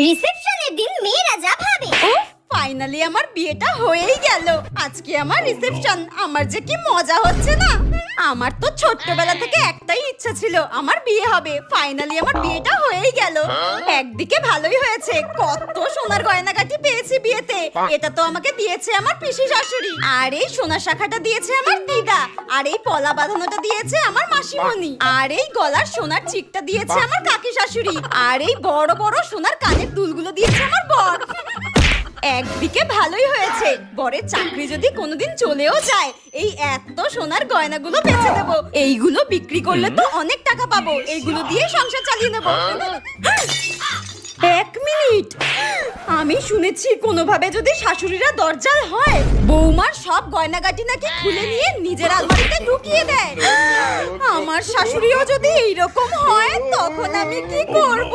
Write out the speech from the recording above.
রিসেপশনের দিন মেয়েরা যা ভাবে। ফাইনালি আমার বিয়েটা হয়েই গেল। আজকে আমার রিসেপশন। আমার যে কি মজা হচ্ছে না। আমার তো ছোট্টবেলা থেকে একটাই ইচ্ছা ছিল আমার বিয়ে হবে। ফাইনালি আমার বিয়েটা হয়েই গেল। একদিকে ভালোই হয়েছে, কত সোনার গয়নাগাটি পেয়েছি বিয়েতে। এটা তো আমাকে দিয়েছে আমার পিসি শাশুড়ি, আর এই সোনার শাখাটা দিয়েছে আমার দিদা, আর এই পলা বাঁধানোটা দিয়েছে আমার মাসিমণি, আর এই গলার সোনার চিকটা দিয়েছে আমার কাকি শাশুড়ি, আর এই বড় বড় সোনার কানের দুলগুলো দিয়েছে আমার বর। একদিকে ভালোই হয়েছে, বরের চাকরি যদি কোনোদিন চলেও যায়, এই এত সোনার গয়নাগুলো বেচে দেবো। এইগুলো বিক্রি করলে তো অনেক টাকা পাবো, এইগুলো দিয়ে সংসার চালিয়ে নেবো। এক মিনিট, আমি শুনেছি কোনোভাবে যদি শাশুড়িরা দরজাল হয়, বৌমার সব গয়নাগাটি নাকি খুলে নিয়ে নিজের আলমারিতে ঢুকিয়ে দেয়। আমার শাশুড়িও যদি এইরকম হয়, তখন আমি কি করব?